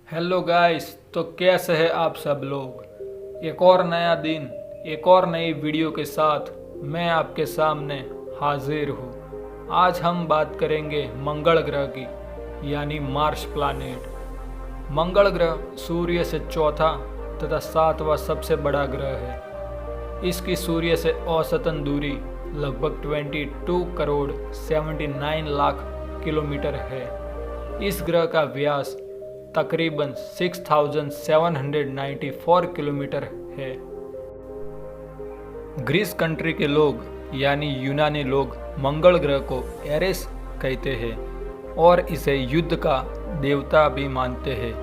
Hello guys. तो कैसे हैं आप सब लोग। एक और नया दिन, एक और नई वीडियो के साथ मैं आपके सामने हाजिर हूँ। आज हम बात करेंगे मंगल ग्रह की, यानी मार्स प्लैनेट। मंगल ग्रह सूर्य से चौथा तथा सातवां सबसे बड़ा ग्रह है। इसकी सूर्य से औसतन दूरी लगभग 22 करोड़ 79 लाख किलोमीटर है। इस ग्रह का व्यास तकरीबन 6794 किलोमीटर है। ग्रीस कंट्री के लोग यानी यूनानी लोग मंगल ग्रह को एरेस कहते हैं और इसे युद्ध का देवता भी मानते हैं।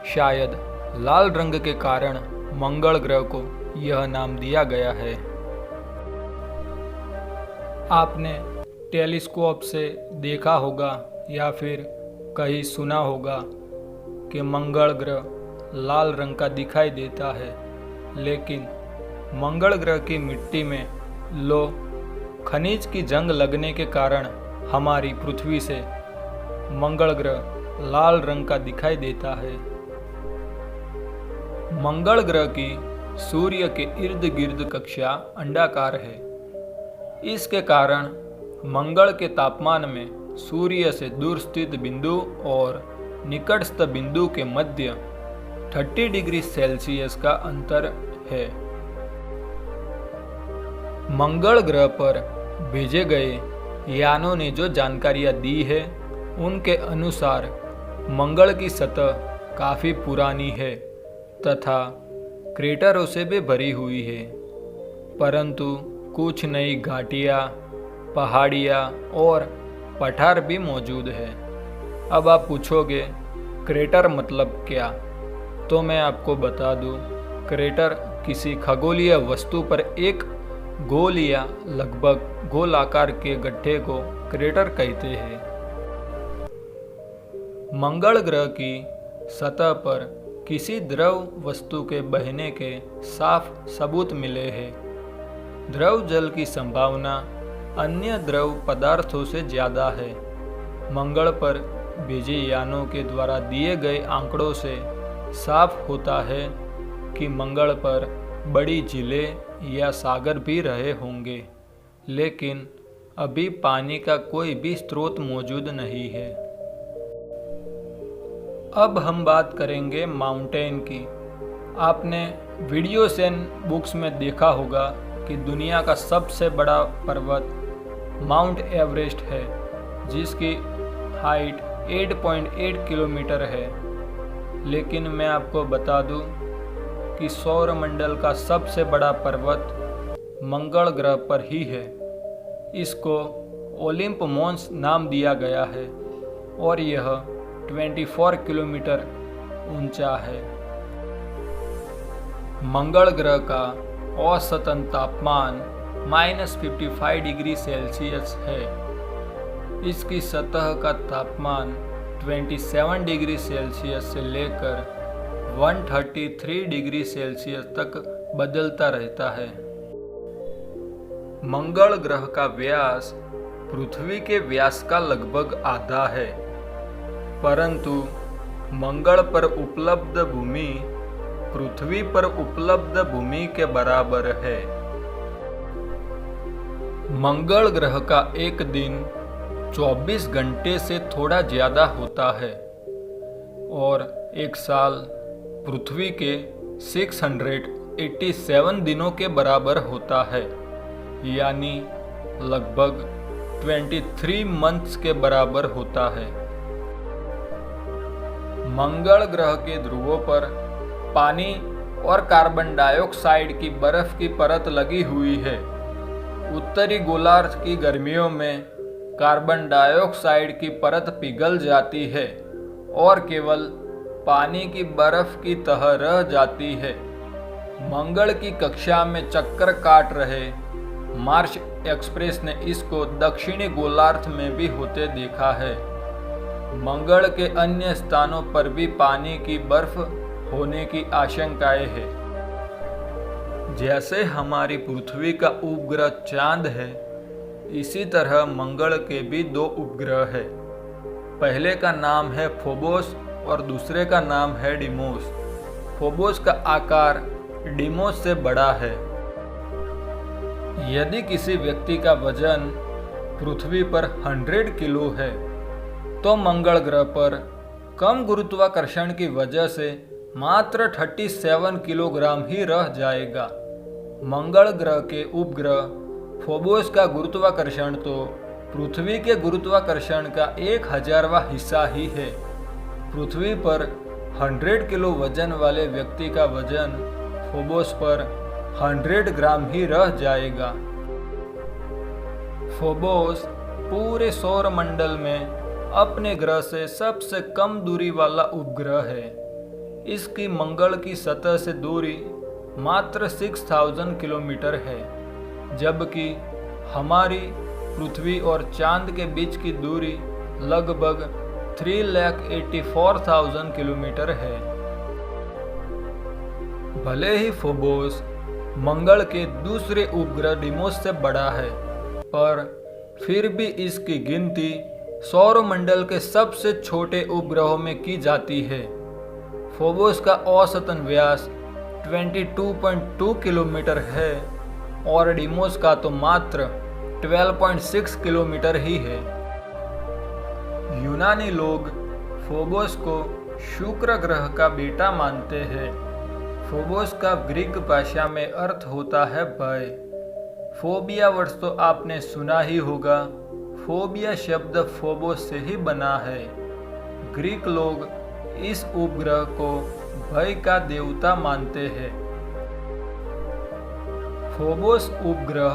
शायद लाल रंग के कारण मंगल ग्रह को यह नाम दिया गया है। आपने टेलीस्कोप से देखा होगा या फिर कहीं सुना होगा कि मंगल ग्रह लाल रंग का दिखाई देता है, लेकिन मंगल ग्रह की मिट्टी में खनिज की जंग लगने के कारण हमारी पृथ्वी से मंगल ग्रह लाल रंग का दिखाई देता है। मंगल ग्रह की सूर्य के इर्द गिर्द कक्षा अंडाकार है। इसके कारण मंगल के तापमान में सूर्य से दूर स्थित बिंदु और निकटस्थ बिंदु के मध्य 30 डिग्री सेल्सियस का अंतर है। मंगल ग्रह पर भेजे गए यानों ने जो जानकारियां दी है, उनके अनुसार मंगल की सतह काफ़ी पुरानी है तथा क्रेटरों से भी भरी हुई है, परंतु कुछ नई घाटियाँ, पहाड़ियाँ और पठार भी मौजूद है। अब आप पूछोगे क्रेटर मतलब क्या, तो मैं आपको बता दूं, क्रेटर किसी खगोलीय वस्तु पर एक गोल या लगभग गोल आकार के गड्ढे को क्रेटर कहते हैं। मंगल ग्रह की सतह पर किसी द्रव वस्तु के बहने के साफ सबूत मिले हैं। द्रव जल की संभावना अन्य द्रव पदार्थों से ज़्यादा है। मंगल पर भेजे यानों के द्वारा दिए गए आंकड़ों से साफ होता है कि मंगल पर बड़ी झीलें या सागर भी रहे होंगे, लेकिन अभी पानी का कोई भी स्रोत मौजूद नहीं है। अब हम बात करेंगे माउंटेन की। आपने वीडियोस एंड बुक्स में देखा होगा कि दुनिया का सबसे बड़ा पर्वत माउंट एवरेस्ट है, जिसकी हाइट 8.8 किलोमीटर है। लेकिन मैं आपको बता दूं कि सौरमंडल का सबसे बड़ा पर्वत मंगल ग्रह पर ही है। इसको ओलिंप मोन्स नाम दिया गया है और यह 24 किलोमीटर ऊंचा है। मंगल ग्रह का औसतन तापमान -55 डिग्री सेल्सियस है। इसकी सतह का तापमान 27 डिग्री सेल्सियस से लेकर 133 डिग्री सेल्सियस तक बदलता रहता है। मंगल ग्रह का व्यास पृथ्वी के व्यास का लगभग आधा है, परंतु मंगल पर उपलब्ध भूमि पृथ्वी पर उपलब्ध भूमि के बराबर है। मंगल ग्रह का एक दिन 24 घंटे से थोड़ा ज़्यादा होता है और एक साल पृथ्वी के 687 दिनों के बराबर होता है, यानी लगभग 23 मंथ्स के बराबर होता है। मंगल ग्रह के ध्रुवों पर पानी और कार्बन डाइऑक्साइड की बर्फ की परत लगी हुई है। उत्तरी गोलार्ध की गर्मियों में कार्बन डाइऑक्साइड की परत पिघल जाती है और केवल पानी की बर्फ की तह रह जाती है। मंगल की कक्षा में चक्कर काट रहे मार्स एक्सप्रेस ने इसको दक्षिणी गोलार्ध में भी होते देखा है। मंगल के अन्य स्थानों पर भी पानी की बर्फ होने की आशंकाएं है। जैसे हमारी पृथ्वी का उपग्रह चांद है, इसी तरह मंगल के भी 2 उपग्रह है। पहले का नाम है फोबोस और दूसरे का नाम है डिमोस। फोबोस का आकार डिमोस से बड़ा है। यदि किसी व्यक्ति का वजन पृथ्वी पर 100 किलो है तो मंगल ग्रह पर कम गुरुत्वाकर्षण की वजह से मात्र 37 किलोग्राम ही रह जाएगा। मंगल ग्रह के उपग्रह फोबोस का गुरुत्वाकर्षण तो पृथ्वी के गुरुत्वाकर्षण का 1000वां हिस्सा ही है। पृथ्वी पर 100 किलो वजन वाले व्यक्ति का वजन फोबोस पर 100 ग्राम ही रह जाएगा। फोबोस पूरे सौर मंडल में अपने ग्रह से सबसे कम दूरी वाला उपग्रह है। इसकी मंगल की सतह से दूरी मात्र 6000 किलोमीटर है, जबकि हमारी पृथ्वी और चांद के बीच की दूरी लगभग 3,84,000 किलोमीटर है। भले ही फोबोस मंगल के दूसरे उपग्रह डिमोस से बड़ा है, पर फिर भी इसकी गिनती सौरमंडल के सबसे छोटे उपग्रहों में की जाती है। फोबोस का औसतन व्यास 22.2 किलोमीटर है और डिमोस का तो मात्र 12.6 किलोमीटर ही है। यूनानी लोग फोबोस को शुक्र ग्रह का बेटा मानते हैं। फोबोस का ग्रीक भाषा में अर्थ होता है भय। फोबिया वर्ड तो आपने सुना ही होगा। फोबिया शब्द फोबोस से ही बना है। ग्रीक लोग इस उपग्रह को भय का देवता मानते हैं। फोबोस उपग्रह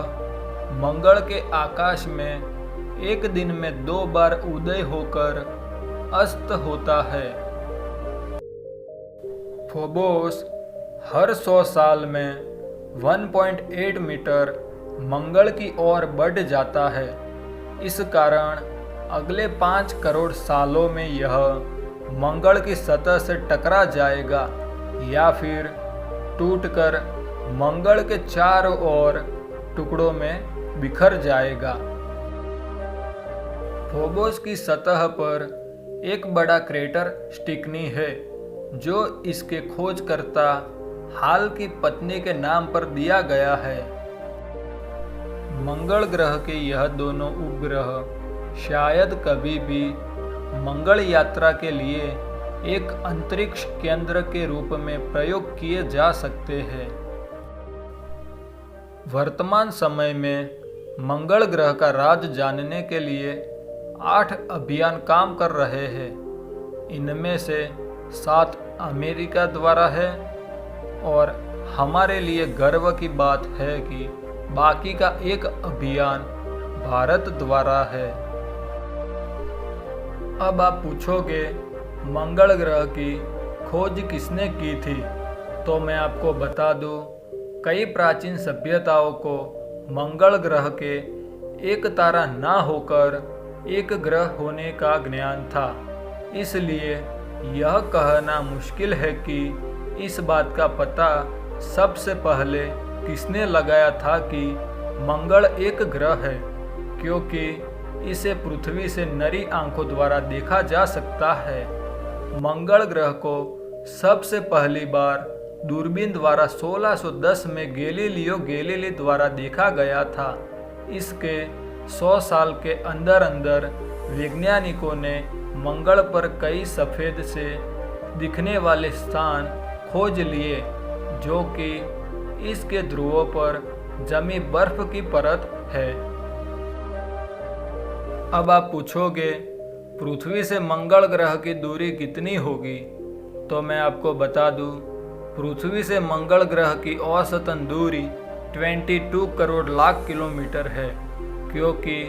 मंगल के आकाश में एक दिन में 2 बार उदय होकर अस्त होता है। फोबोस हर 100 साल में 1.8 मीटर मंगल की ओर बढ़ जाता है। इस कारण अगले 5 करोड़ सालों में यह मंगल की सतह से टकरा जाएगा या फिर टूटकर मंगल के चारों ओर टुकड़ों में बिखर जाएगा। फोबोस की सतह पर एक बड़ा क्रेटर स्टिकनी है, जो इसके खोजकर्ता हाल की पत्नी के नाम पर दिया गया है। मंगल ग्रह के यह दोनों उपग्रह शायद कभी भी मंगल यात्रा के लिए एक अंतरिक्ष केंद्र के रूप में प्रयोग किए जा सकते हैं। वर्तमान समय में मंगल ग्रह का राज जानने के लिए 8 अभियान काम कर रहे हैं। इनमें से 7 अमेरिका द्वारा है और हमारे लिए गर्व की बात है कि बाकी का एक अभियान भारत द्वारा है। अब आप पूछोगे मंगल ग्रह की खोज किसने की थी, तो मैं आपको बता दूं, कई प्राचीन सभ्यताओं को मंगल ग्रह के एक तारा ना होकर एक ग्रह होने का ज्ञान था। इसलिए यह कहना मुश्किल है कि इस बात का पता सबसे पहले किसने लगाया था कि मंगल एक ग्रह है, क्योंकि इसे पृथ्वी से नरी आंखों द्वारा देखा जा सकता है। मंगल ग्रह को सबसे पहली बार दूरबीन द्वारा 1610 में गैलीलियो गैलीली द्वारा देखा गया था। इसके 100 साल के अंदर अंदर वैज्ञानिकों ने मंगल पर कई सफ़ेद से दिखने वाले स्थान खोज लिए, जो कि इसके ध्रुवों पर जमी बर्फ की परत है। अब आप पूछोगे पृथ्वी से मंगल ग्रह की दूरी कितनी होगी, तो मैं आपको बता दूं, पृथ्वी से मंगल ग्रह की औसतन दूरी 22 करोड़ लाख किलोमीटर है, क्योंकि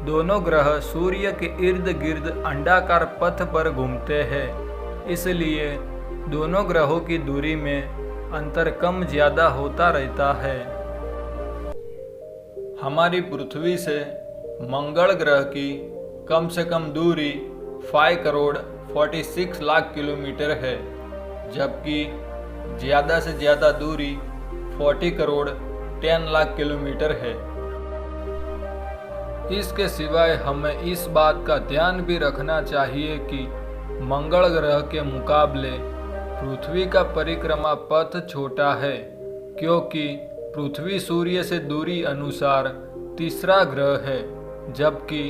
दोनों ग्रह सूर्य के इर्द गिर्द अंडाकार पथ पर घूमते हैं। इसलिए दोनों ग्रहों की दूरी में अंतर कम ज़्यादा होता रहता है। हमारी पृथ्वी से मंगल ग्रह की कम से कम दूरी 5 करोड़ 46 लाख किलोमीटर है, जबकि ज़्यादा से ज़्यादा दूरी 40 करोड़ 10 लाख किलोमीटर है। इसके सिवाय हमें इस बात का ध्यान भी रखना चाहिए कि मंगल ग्रह के मुकाबले पृथ्वी का परिक्रमा पथ छोटा है, क्योंकि पृथ्वी सूर्य से दूरी अनुसार तीसरा ग्रह है, जबकि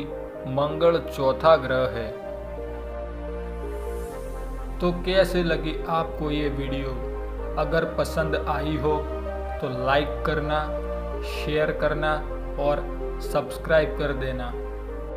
मंगल चौथा ग्रह है। तो कैसे लगी आपको ये वीडियो? अगर पसंद आई हो तो लाइक करना, शेयर करना और सब्सक्राइब कर देना।